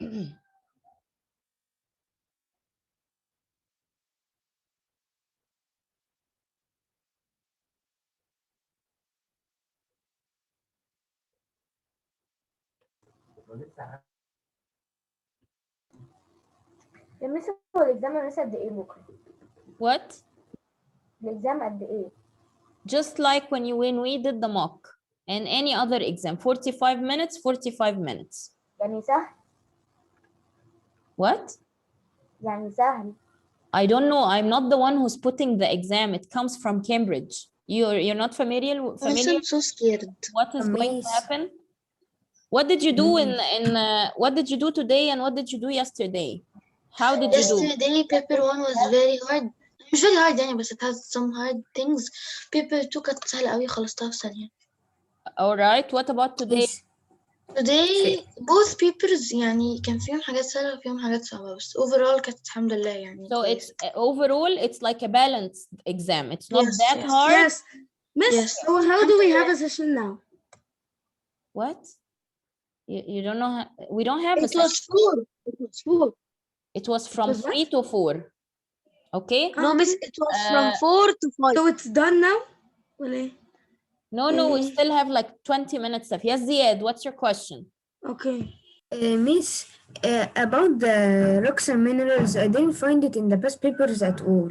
يا مس هو الإكزام لسه قد إيه بكرة؟ What? الإكزام قد إيه؟ Just like when we did the mock and any other exam, 45 minutes, 45 minutes. يعني سهل؟ What? يعني سهل. I don't know. I'm not the one who's putting the exam. It comes from Cambridge. You're not familiar? I'm so scared. What is going to happen? What did you do what did you do today and what did you do yesterday? How did you do? Yesterday, paper 1 was very hard. مش very hard يعني بس it has some hard things. Paper 2 كانت سهلة قوي خلصتها في ثانية. All right. What about today? Today both papers يعني كان فيهم حاجات سهلة وفيهم حاجات صعبة بس overall كانت الحمد لله يعني. So it's overall it's like a balanced exam. It's not Yes, that yes. hard. Yes. Miss, Yes. so how do we have a session now? What? You don't know how, we don't have It was 4. It was 4. It was from was 3 to 4. Okay? No, miss, it was from 4 to 5. So it's done now? ولا إيه؟ No, we still have like 20 minutes left. Yes, Ziad, what's your question? Okay. Miss, about the rocks and minerals, I didn't find it in the past papers at all.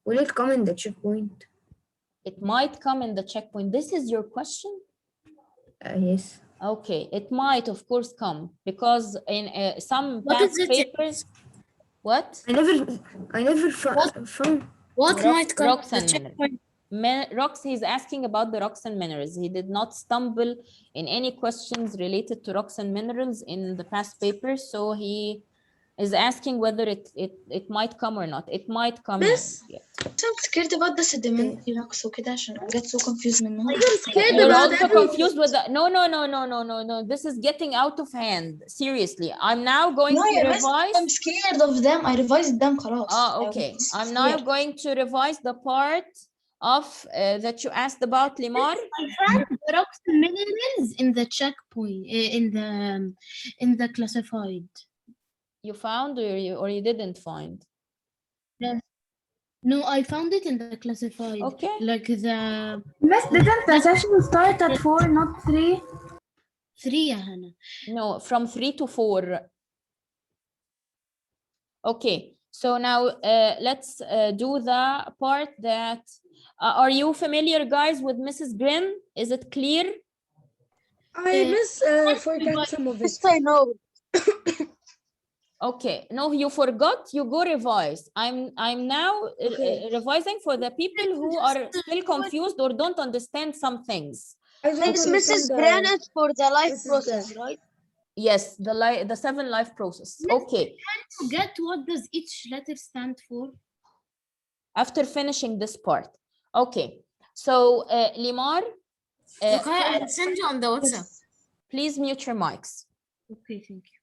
Will it come in the checkpoint? It might come in the checkpoint. This is your question? Yes. Okay, it might of course come because in some past papers. What? I never found. What might come Rocks and minerals. Rocks, he's asking about the rocks and minerals. He did not stumble in any questions related to rocks and minerals in the past papers, so he is asking whether it might come or not. It might come. Miss? I'm scared about the sedimentary rocks وكده عشان I get so confused منهم. I'm scared You're about also everything. confused with the no. This is getting out of hand. Seriously, I'm now going to revise. I'm scared of them. I revised them خلاص. Okay. I'm now going to revise the part of that you asked about, Limar. I found the rocks and minerals in the checkpoint in the classified. You found or you didn't find? Yes. No, I found it in the classified. Okay. Like the Miss, didn't the session start at 4, not 3? 3 يا هنا. No, from 3 to 4. Okay. So now let's do the part that are you familiar, guys, with Mrs. Grin? Is it clear? I forgot some of it. Yes, I know. Okay, no, you forgot, you go revise. I'm now revising for the people who are still confused or don't understand some things. Mrs. Bran is for the life process, right? Yes, the 7 life process. Okay. Forget what does each letter stand for? After finishing this part. Okay. So Limar, Okay, I'll send you on the WhatsApp. please mute your mics. Okay, thank you.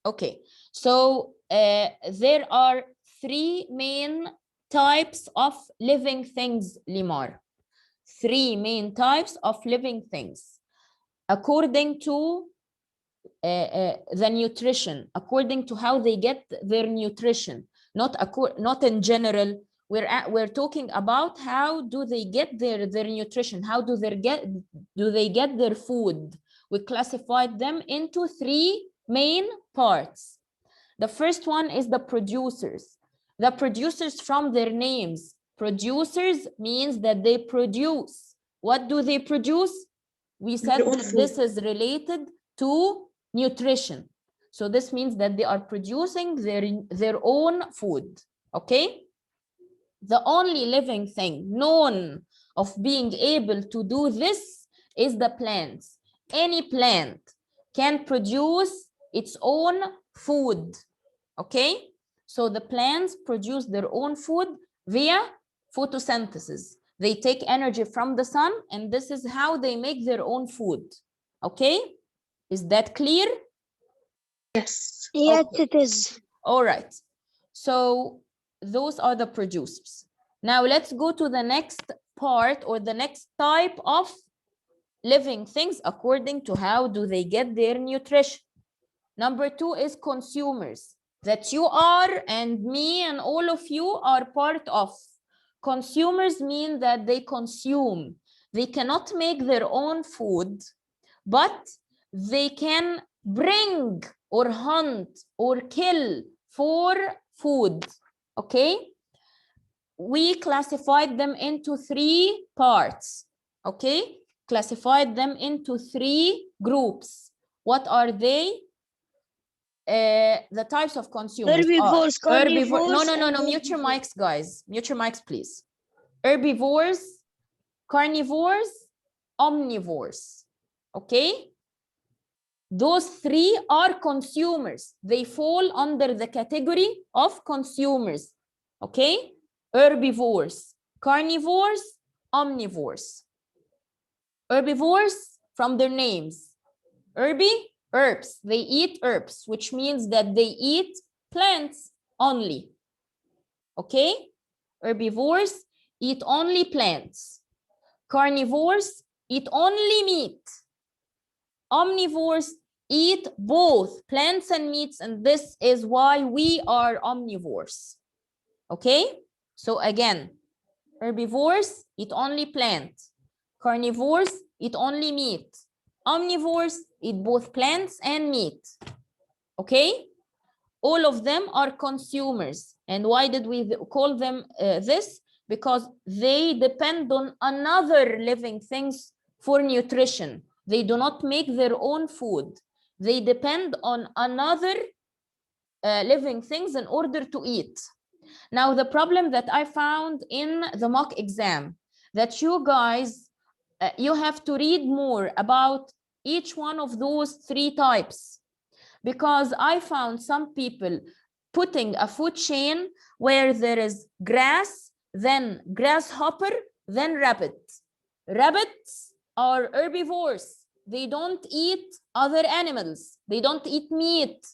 Okay, so there are 3 main types of living things, Limar. 3 main types of living things. According to the nutrition, according to how they get their nutrition, not in general. We're talking about how do they get their nutrition, how do they get their food. We classified them into 3 main parts. The first one is the producers. The producers from their names. Producers means that they produce. What do they produce? We said that this is related to nutrition. So this means that they are producing their own food. Okay? The only living thing known of being able to do this is the plants. Any plant can produce its own food. Okay? So the plants produce their own food via photosynthesis. They take energy from the sun, and this is how they make their own food. Okay? Is that clear? Yes. Yes, Okay. it is. All right. So those are the producers. Now let's go to the next part or the next type of living things according to how do they get their nutrition. Number 2 is consumers, that you are and me and all of you are part of. Consumers mean that they consume. They cannot make their own food, but they can bring or hunt or kill for food. Okay? We classified them into 3 parts. Okay? Classified them into 3 groups. What are they? The types of consumers. Herbivores, Herbivore. No, carnivores, and mute your mics, guys. Mute your mics, please. Herbivores, carnivores, omnivores. Okay? Those 3 are consumers. They fall under the category of consumers. Okay? Herbivores, carnivores, omnivores. Herbivores, from their names. Herbs. They eat herbs, which means that they eat plants only. Okay? Herbivores eat only plants. Carnivores eat only meat. Omnivores eat both plants and meats, and this is why we are omnivores. Okay? So again, herbivores eat only plants. Carnivores eat only meat. Omnivores eat both plants and meat. Okay? All of them are consumers. And why did we call them this? Because they depend on another living things for nutrition. They do not make their own food. They depend on another living things in order to eat. Now, the problem that I found in the mock exam, that you guys, you have to read more about each one of those 3 types, because I found some people putting a food chain where there is grass, then grasshopper, then rabbit. Rabbits are herbivores. They don't eat other animals. They don't eat meat.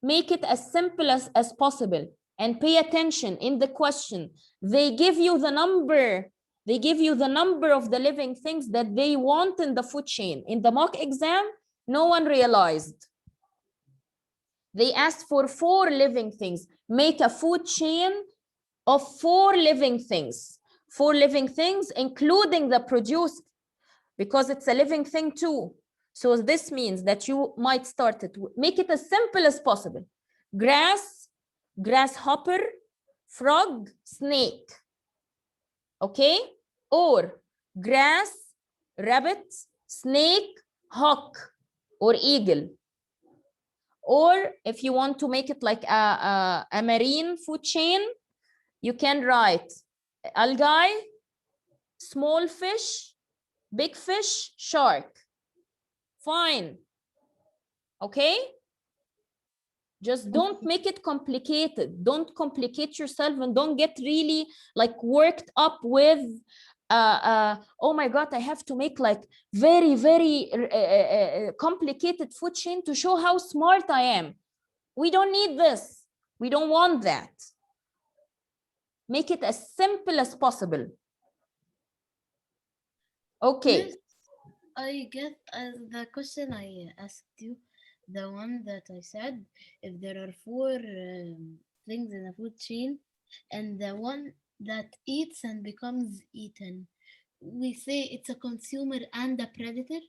Make it as simple as possible and pay attention in the question. They give you the number. They give you the number of the living things that they want in the food chain. In the mock exam, no one realized. They asked for 4 living things. Make a food chain of 4 living things. 4 living things, including the producer, because it's a living thing too. So this means that you might start it, make it as simple as possible. Grass, grasshopper, frog, snake. Okay? Or grass, rabbit, snake, hawk, or eagle. Or if you want to make it like a marine food chain, you can write algae, small fish, big fish, shark. Fine. Okay? Just don't make it complicated. Don't complicate yourself and don't get really like worked up with oh my God, I have to make like very, very complicated food chain to show how smart I am. We don't need this. We don't want that. Make it as simple as possible. Okay. Yes, I get the question I asked you, the one that I said, if there are 4 things in a food chain, and the one that eats and becomes eaten, we say it's a consumer and a predator?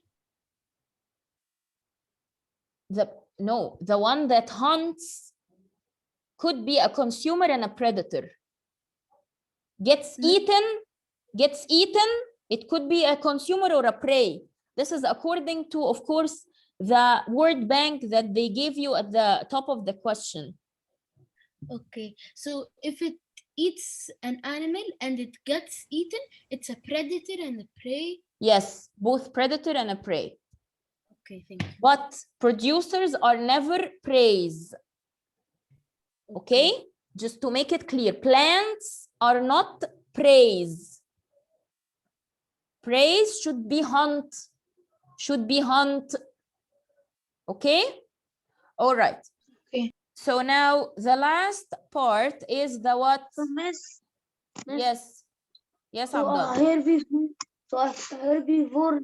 No, the one that hunts could be a consumer and a predator. Gets eaten, it could be a consumer or a prey. This is according to, of course, the word bank that they gave you at the top of the question. Okay, so if it eats an animal and it gets eaten, it's a predator and a prey? Yes, both predator and a prey. Okay, thank you. But producers are never preys. Okay? Just to make it clear, plants are not preys. Preys should be hunt. Okay? All right. Okay. So now the last part is the what? Miss, Yes. Yes, so a Abdullah. herbivore,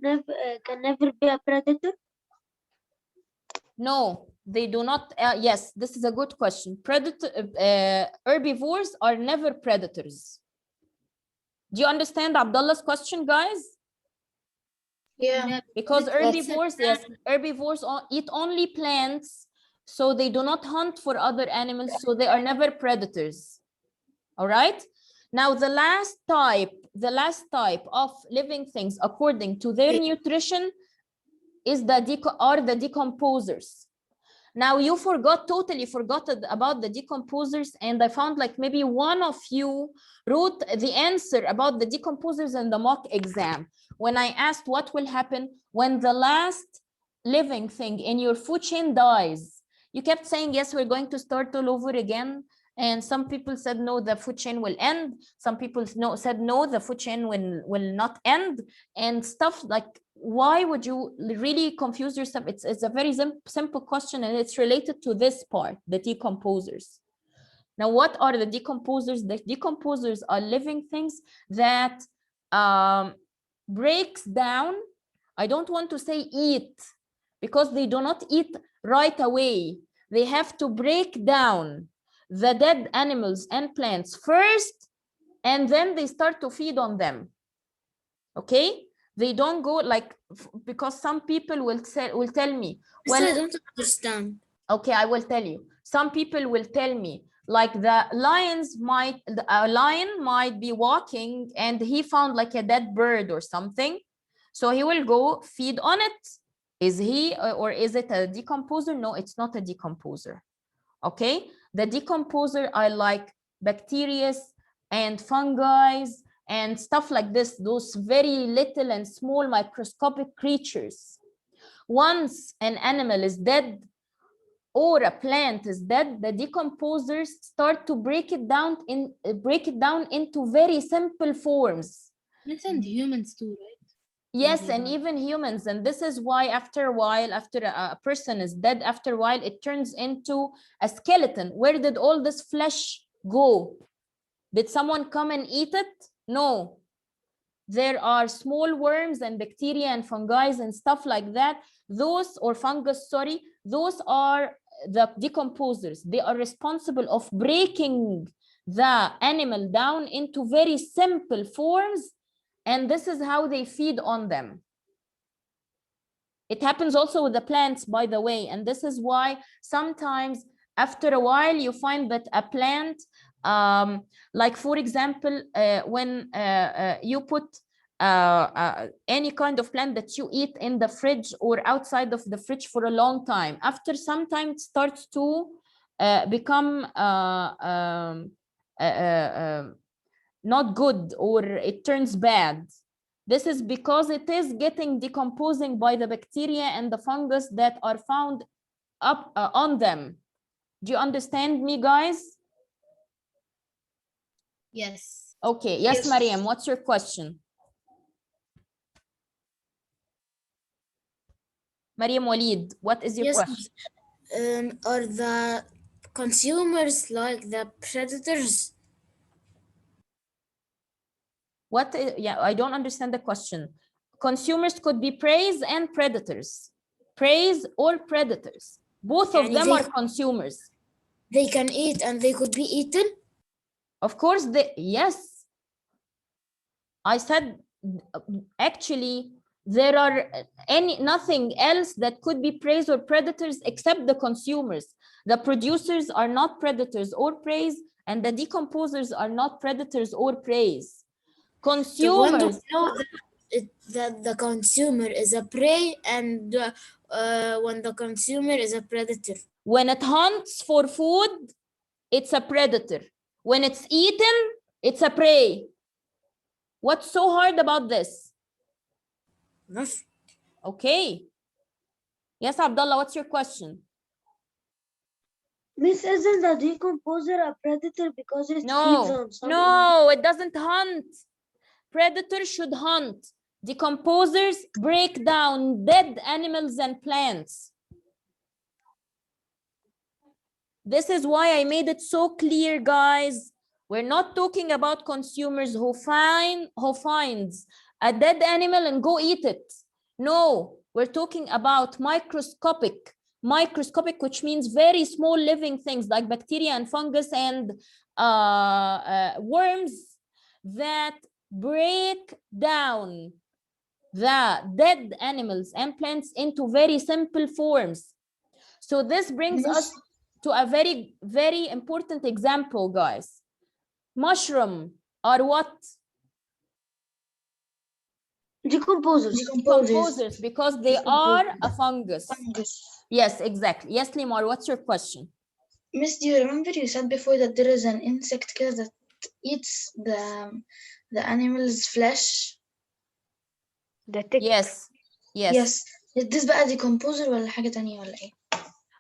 can never be a predator? No, they do not. Yes, this is a good question. Herbivores are never predators. Do you understand Abdullah's question, guys? Yeah. Because That's herbivores, yes, herbivores eat only plants, so they do not hunt for other animals, so they are never predators. All right. Now the last type of living things according to their nutrition is the decomposers. Now you totally forgot about the decomposers, and I found like maybe one of you wrote the answer about the decomposers in the mock exam. When I asked what will happen when the last living thing in your food chain dies, you kept saying, yes, we're going to start all over again. And some people said, no, the food chain will end. Some people said, no, the food chain will not end, and stuff like, why would you really confuse yourself? It's a very simple question, and it's related to this part, the decomposers. Now, what are the decomposers? The decomposers are living things that breaks down. I don't want to say eat, because they do not eat right away. They have to break down the dead animals and plants first, and then they start to feed on them. Okay, they don't go like, because some people will tell me, well, I don't understand. okay, I will tell you. Some people will tell me, like, a lion might be walking and he found like a dead bird or something, so he will go feed on it. Is he or is it a decomposer? No, it's not a decomposer. Okay, the decomposer are like bacteria and fungi and stuff like this, those very little and small microscopic creatures. Once an animal is dead or a plant is dead, the decomposers start to break it down into very simple forms. And humans too, right? Yes, and even humans. And this is why after a while, after a person is dead, after a while, it turns into a skeleton. Where did all this flesh go? Did someone come and eat it? No. There are small worms and bacteria and fungi and stuff like that. Those, or fungus, sorry, those are the decomposers. They are responsible of breaking the animal down into very simple forms, and this is how they feed on them. It happens also with the plants, by the way, and this is why sometimes after a while you find that a plant, like for example, when you put any kind of plant that you eat in the fridge or outside of the fridge for a long time, after some time it starts to become not good, or it turns bad. This is because it is getting decomposing by the bacteria and the fungus that are found up on them. Do you understand me, guys? Yes. Okay, yes, Mariam, what's your question? Mariam Walid, what is your question? Are the consumers like the predators? What? Yeah, I don't understand the question. Consumers could be prey and predators. Prey or predators. Both of them are consumers. They can eat and they could be eaten? Of course, yes. I said, actually, there are nothing else that could be prey or predators except the consumers. The producers are not predators or prey, and the decomposers are not predators or prey. Consumers. So that the consumer is a prey, and when the consumer is a predator. When it hunts for food, it's a predator. When it's eaten, it's a prey. What's so hard about this? Nothing. Okay. Yes, Abdullah, what's your question? Miss, isn't the decomposer a predator because it feeds on something? No, it doesn't hunt. Predators should hunt. Decomposers break down dead animals and plants. This is why I made it so clear, guys. We're not talking about consumers who finds a dead animal and go eat it. No, we're talking about microscopic microscopic, which means very small living things like bacteria and fungus and worms that break down the dead animals and plants into very simple forms. So this brings us to a very, very important example, guys. Mushroom are what? Decomposers. Decomposers, because they are a fungus. Yes, exactly. Yes, Limar, what's your question? Miss, do you remember you said before that there is an insect killer that eats the animal's flesh? The tick. Yes, yes. Yes. Is this بقى decomposer ولا حاجة تانية ولا إيه؟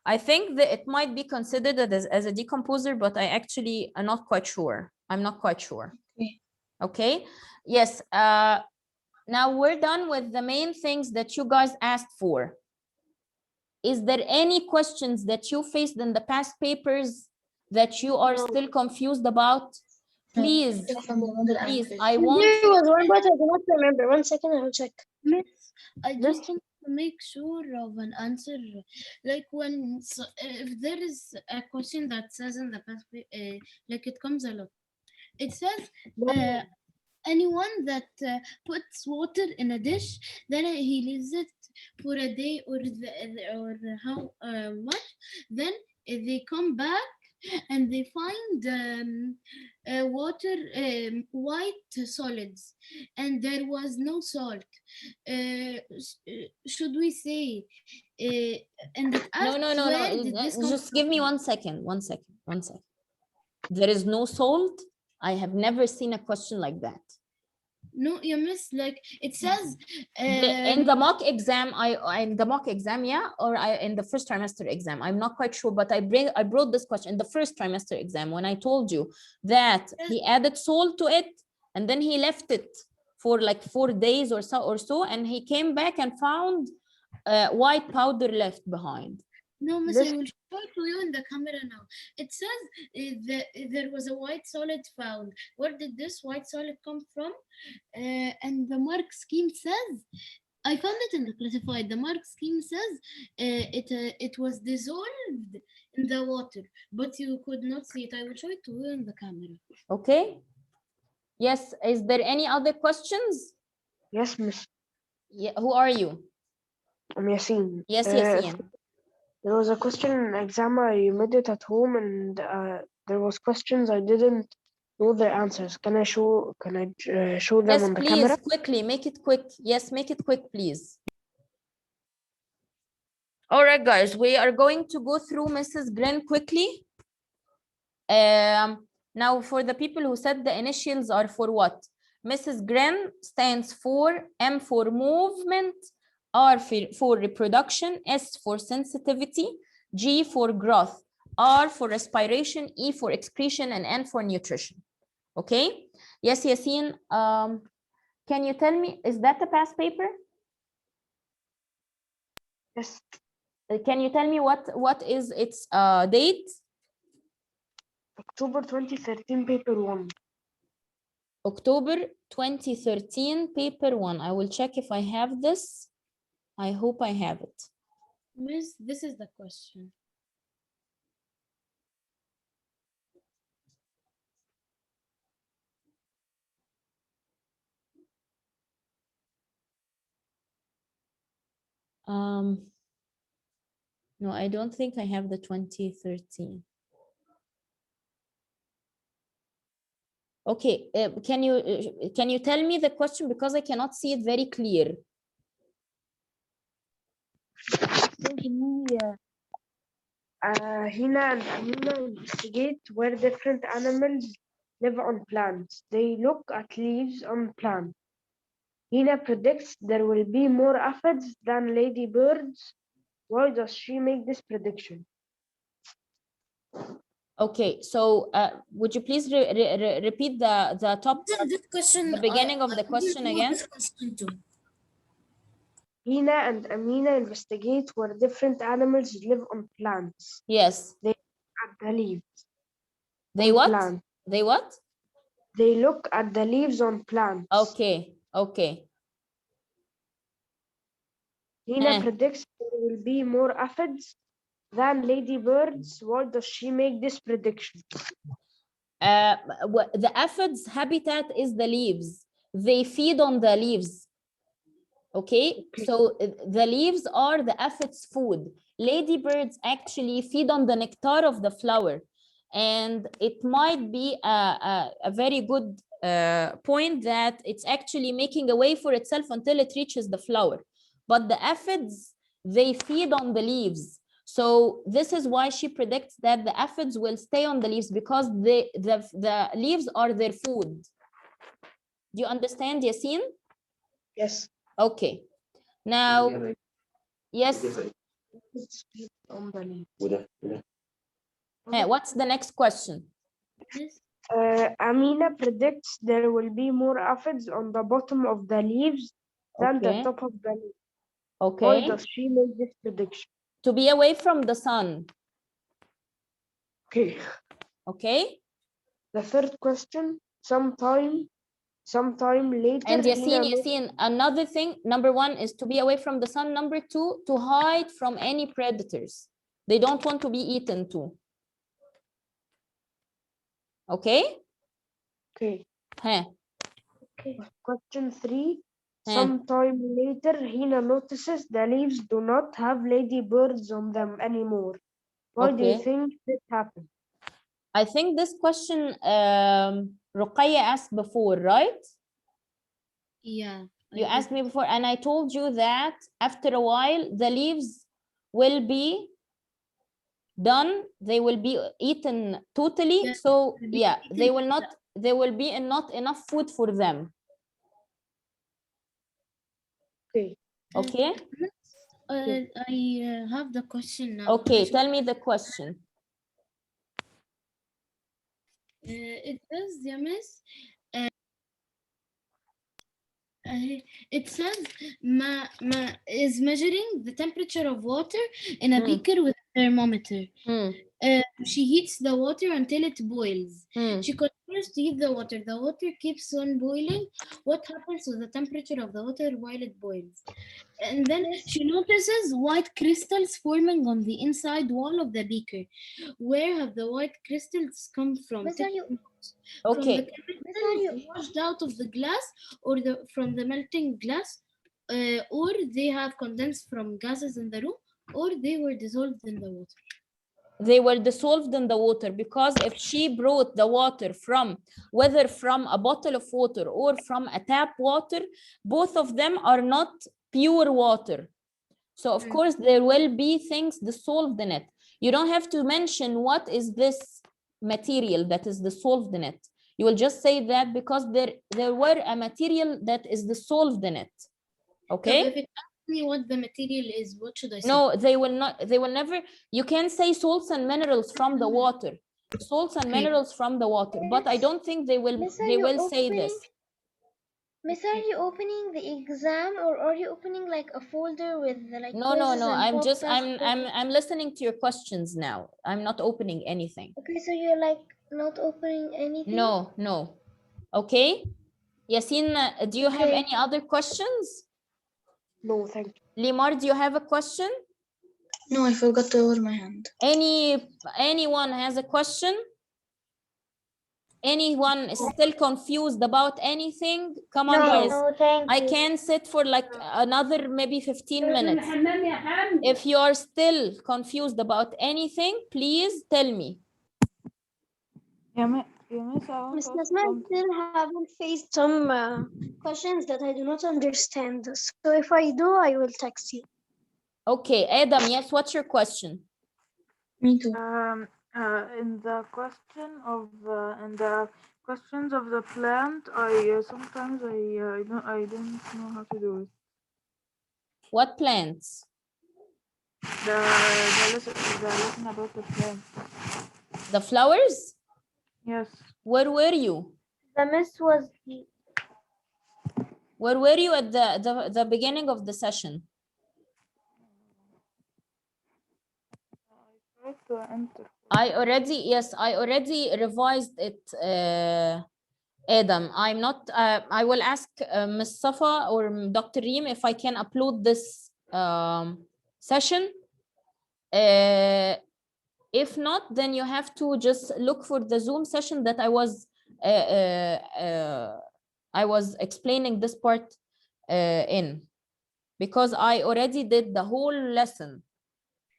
I think that it might be considered as a decomposer, but I actually am not quite sure. I'm not quite sure. Okay. Okay. Yes. Now we're done with the main things that you guys asked for. Is there any questions that you faced in the past papers that you are still confused about? Please, please, I want. There was one, but I do not remember. 1 second, I will check. Miss, I just want to make sure of an answer. Like when if there is a question that says in the past, like it comes a lot. It says anyone that puts water in a dish, then he leaves it for a day or how much, then they come back and they find water, white solids, and there was no salt. Should we say and it No, asks no, no, where no. did this come Just give me from? 1 second. 1 second. 1 second. There is no salt. I have never seen a question like that. No, you miss, like it says In the mock exam, in the mock exam, yeah, or in the first trimester exam, I'm not quite sure, but I brought this question in the first trimester exam when I told you that he added salt to it and then he left it for like 4 days or so, and he came back and found white powder left behind. No, miss, I will show it to you in the camera now. It says there was a white solid found. Where did this white solid come from? And the mark scheme says, I found it in the classified. The mark scheme says it was dissolved in the water, but you could not see it. I will show it to you in the camera. Okay. Yes. Is there any other questions? Yes, Miss. Yeah. Who are you? I'm Yasin. Yes, Yasin. There was a question in exam. I made it at home, and there was questions I didn't know the answers. Can I show them Yes, on the please, camera? quickly, make it quick. Yes, make it quick, please. All right, guys, we are going to go through Mrs. Gren quickly. Now, for the people who said the initials are for what? Mrs. Gren stands for M for movement, R for reproduction, S for sensitivity, G for growth, R for respiration, E for excretion, and N for nutrition. Okay? Yes, Yasin, can you tell me, is that a past paper? Yes. Can you tell me what is its date? October 2013, paper 1. October 2013, paper 1. I will check if I have this. I hope I have it. Miss, this is the question. No, I don't think I have the 2013. Okay, can you tell me the question, because I cannot see it very clear. Hina and Amina investigate where different animals live on plants. They look at leaves on plants. Hina predicts there will be more aphids than ladybirds. Why does she make this prediction? Okay, so would you please repeat the top, This question, the beginning of the question again? Hina and Amina investigate where different animals live on plants. Yes. They look at the leaves. They what? Plant. They what? They look at the leaves on plants. Okay, okay. Hina predicts there will be more aphids than ladybirds. Why does she make this prediction? The aphids' habitat is the leaves. They feed on the leaves. Okay, so the leaves are the aphids' food. Ladybirds actually feed on the nectar of the flower, and it might be a very good point that it's actually making a way for itself until it reaches the flower. But the aphids, they feed on the leaves. So this is why she predicts that the aphids will stay on the leaves, because the leaves are their food. Do you understand, Yasin? Yes. Okay. Now, yes. On the leaf. What's the next question? Yes. Amina predicts there will be more aphids on the bottom of the leaves than the Okay. top of the leaf. Why Okay. does she make this prediction? To be away from the sun. Okay. Okay. The third question, sometime later. And Hina Yasin, another thing, number one is to be away from the sun. Number two, to hide from any predators. They don't want to be eaten too. Okay? Okay. Huh. Question 3. Huh. Sometime later, Hina notices the leaves do not have ladybirds on them anymore. Why do you Okay. think this happened? I think this question Ruqayya asked before, right? Yeah. You I asked me before, and I told you that after a while, the leaves will be done. They will be eaten totally. Yeah, So will be yeah, they eaten will not, there will be not enough food for them. Okay. Okay. I have the question now. Okay, tell me the question. It says, yeah, miss. It says ma is measuring the temperature of water in a beaker with a thermometer. She heats the water until it boils. She continues to heat the water. The water keeps on boiling. What happens to the temperature of the water while it boils? And then she notices white crystals forming on the inside wall of the beaker. Where have the white crystals come from? Miss, are you From the Okay. chemicals washed out of the glass, or from the melting glass, or they have condensed from gases in the room, or they were dissolved in the water? They were dissolved in the water, because if she brought the water from, whether from a bottle of water or from a tap water, both of them are not pure water. So of course there will be things dissolved in it. You don't have to mention what is this material that is dissolved in it. You will just say that because there were a material that is dissolved in it. Okay. So if it asks me what the material is, what should I say? No, they will not. They will never. You can say salts and minerals from the water. Salts and minerals from the water. But I don't think they will. Miss, are They you will say opening? this. Miss, are you opening the exam, or are you opening like a folder with like No. quizzes and I'm just. podcasts? I'm listening to your questions now. I'm not opening anything. Okay, so you're like not opening anything? No. Okay. Yasin, do you have Okay. any other questions? No, thank you. Limar, do you have a question? No, I forgot to lower my hand. Anyone has a question? Anyone is still confused about anything? Come on, guys. No, thank I you. can sit for like another maybe 15 minutes. If you are still confused about anything, please tell me. Miss Nasma, I still haven't faced some questions that I do not understand. So if I do, I will text you. Okay, Adam, yes, what's your question? Me too. In the questions of the plant, I sometimes I don't know how to do it. What plants? The lesson about the plant. The flowers? Yes. Where were you? The miss was Where were you at the beginning of the session? I tried to enter. I already revised it, Adam. I'm not, I will ask Ms. Safa or Dr. Reem if I can upload this session If not, then you have to just look for the Zoom session that I was explaining this part in, because I already did the whole lesson,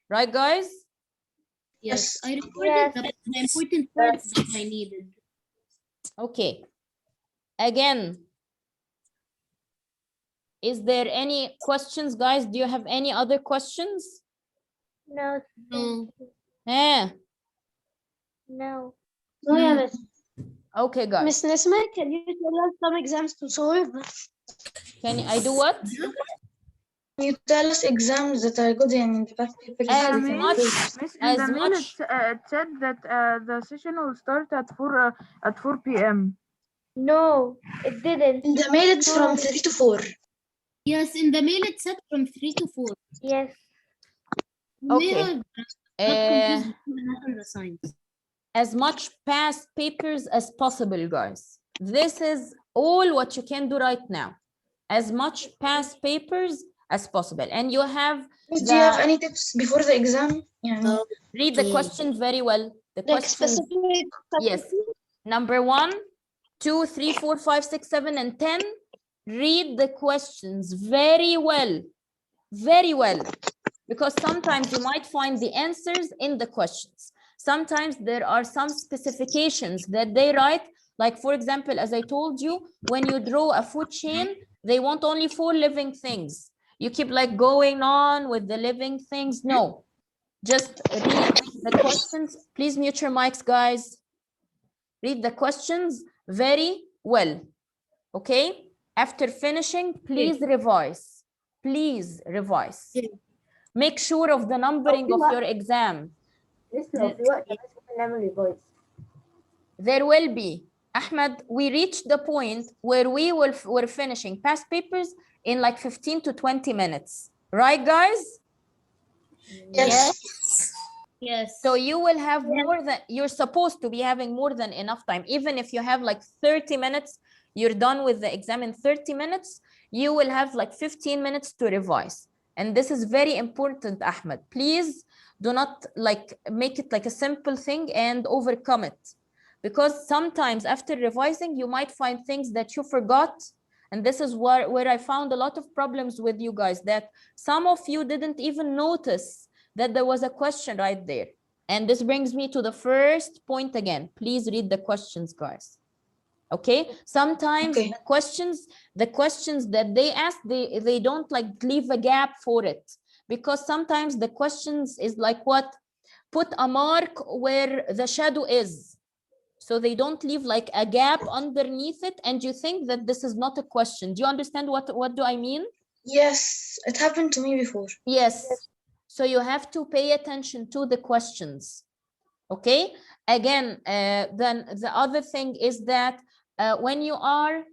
right guys? Yes, Yes. I recorded the important parts that I needed. Okay, again, is there any questions, guys? Do you have any other questions? No. No. No. No, yeah, Miss. Okay guys, Miss Nisma, can you tell us some exams to solve? can I do what? you tell us exams that are good in the past papers. As we can much choose. Miss, in as the mail much it said that the session will start at 4 p.m. No, it didn't. In the mail, it's from 3 to 4. Yes, in the mail it said from 3 to 4. Yes. Okay. Not confused between math and the science. as much past papers as possible, guys. This is all what you can do right now. As much past papers as possible. And you have Do you have any tips before the exam? Yeah. read the questions very well. The Like questions, specific. yes. Number 1, 2, 3, 4, 5, 6, 7, and 10. Read the questions very well. Very well. Because sometimes you might find the answers in the questions. Sometimes there are some specifications that they write, like for example, as I told you, when you draw a food chain, they want only 4 living things. You keep like going on with the living things. No, just read the questions. Please mute your mics, guys. Read the questions very well, okay? After finishing, please revise. Please revise. Make sure of the numbering of your exam. There will be, Ahmed, we reached the point where we're finishing past papers in like 15 to 20 minutes. Right, guys? Yes. Yes. So you will have more than, you're supposed to be having more than enough time. Even if you have like 30 minutes, you're done with the exam in 30 minutes, you will have like 15 minutes to revise. And this is very important, Ahmed. Please do not like make it like a simple thing and overcome it. Because sometimes after revising, you might find things that you forgot. And this is where I found a lot of problems with you guys, that some of you didn't even notice that there was a question right there. And this brings me to the first point again. Please read the questions, guys. Okay, sometimes the questions that they ask, they don't like leave a gap for it, because sometimes the questions is like what, put a mark where the shadow is, so they don't leave like a gap underneath it, and you think that this is not a question. Do you understand what do I mean? Yes, it happened to me before. Yes, so you have to pay attention to the questions. Okay, again, then the other thing is that when you are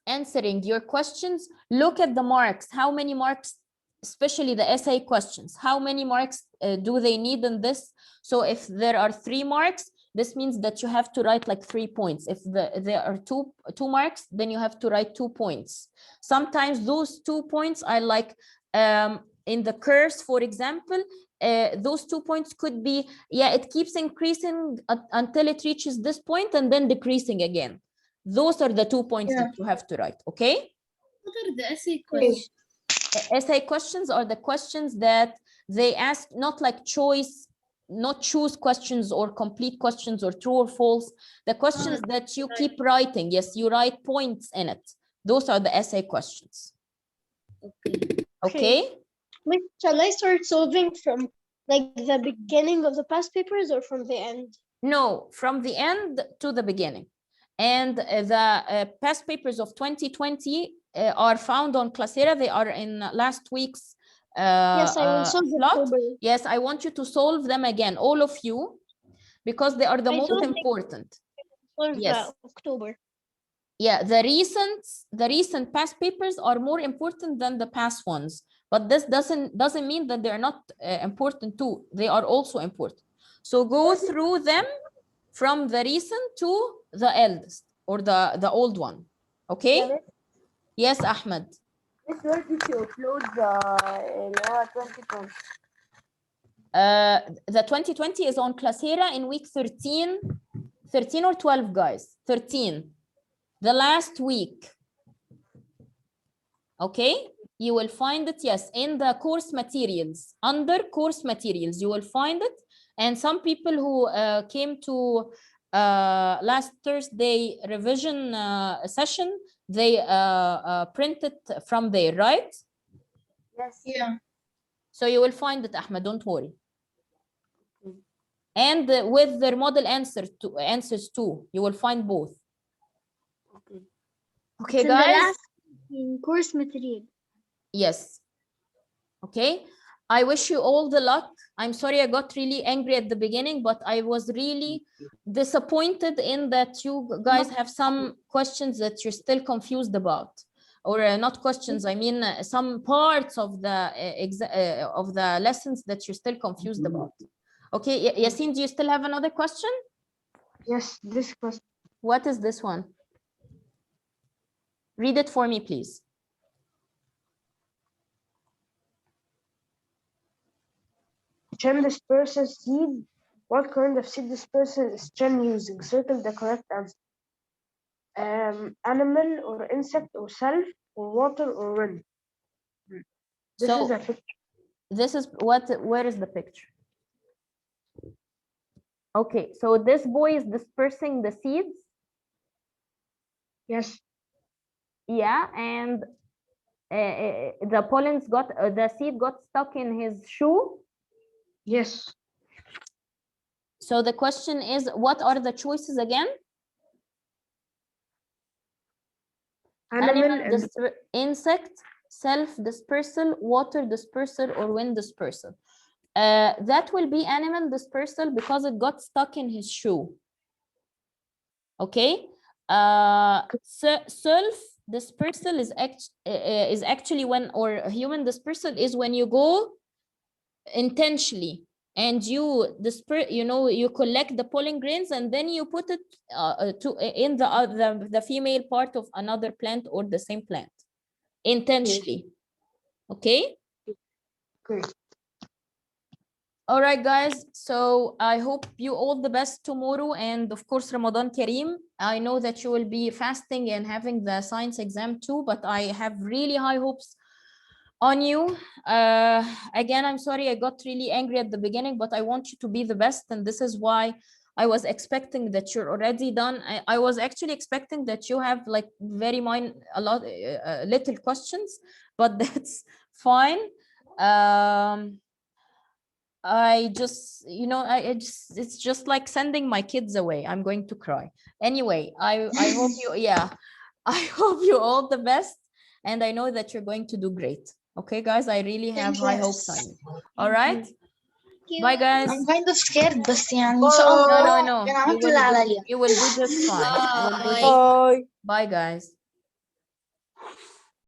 answering your questions, look at the marks. How many marks, especially the essay questions, how many marks do they need in this? So if there are 3 marks, this means that you have to write like 3 points. If there are two marks, then you have to write 2 points. Sometimes those 2 points are like in the curves, for example, those 2 points could be, yeah, it keeps increasing until it reaches this point and then decreasing again. Those are the 2 points that you have to write, okay? What are the essay questions? Essay questions are the questions that they ask, not like choice, not choose questions or complete questions or true or false. The questions that you keep writing, yes, you write points in it. Those are the essay questions. Okay? Wait, shall I start solving from like the beginning of the past papers or from the end? No, from the end to the beginning. And the past papers of 2020 are found on Classera. They are in last week's Yes, I will solve slot. October. Yes, I want you to solve them again, all of you, because they are the most important. Yes. October. Yeah, the recent past papers are more important than the past ones, but this doesn't mean that they're not important too. They are also important. So go through them from the recent to the eldest, or the old one. Okay? Yes, Ahmed. Where did you upload the 2020? The 2020 is on Classera in week 13 or 12, guys. 13, the last week. Okay, you will find it, yes, in the course materials. Under course materials, you will find it. And some people who came to last Thursday revision session, they printed from there, right? Yes. Yeah. So you will find it, Ahmed, don't worry. And with their model answers too, you will find both. Okay, It's in the guys. last course material. Yes. Okay. I wish you all the luck. I'm sorry I got really angry at the beginning, but I was really disappointed in that you guys have some questions that you're still confused about. Or not questions, I mean some parts of the lessons that you're still confused about. Okay, Yassine, do you still have another question? Yes, this question. What is this one? Read it for me, please. Chen disperses seed. What kind of seed disperser is Chen using? Circle the correct answer. Animal or insect or self or water or wind. This is a picture. This is what, where is the picture? Okay, so this boy is dispersing the seeds. Yes. Yeah, and the pollens got, the seed got stuck in his shoe. Yes. So the question is, what are the choices again? Animal insect, self-dispersal, water dispersal, or wind dispersal. That will be animal dispersal because it got stuck in his shoe. Okay. Self-dispersal is actually when, or human dispersal is when you go intentionally and you disperse, you know, you collect the pollen grains and then you put it in the female part of another plant or the same plant intentionally. Okay. Great. All right, guys. So I hope you all the best tomorrow, and of course, Ramadan Kareem. I know that you will be fasting and having the science exam too, but I have really high hopes on you. Again, I'm sorry I got really angry at the beginning, but I want you to be the best, and this is why I was expecting that you're already done. I was actually expecting that you have like very little questions, but that's fine. I just, you know, it's just like sending my kids away. I'm going to cry. Anyway, I hope you, yeah, I hope you all the best. And I know that you're going to do great. Okay, guys, I really have high hopes on you. All right. Bye, guys. I'm kind of scared, بس يعني إن شاء الله No. أنا عملت اللي عليا. You will do just fine. Bye. Bye, guys.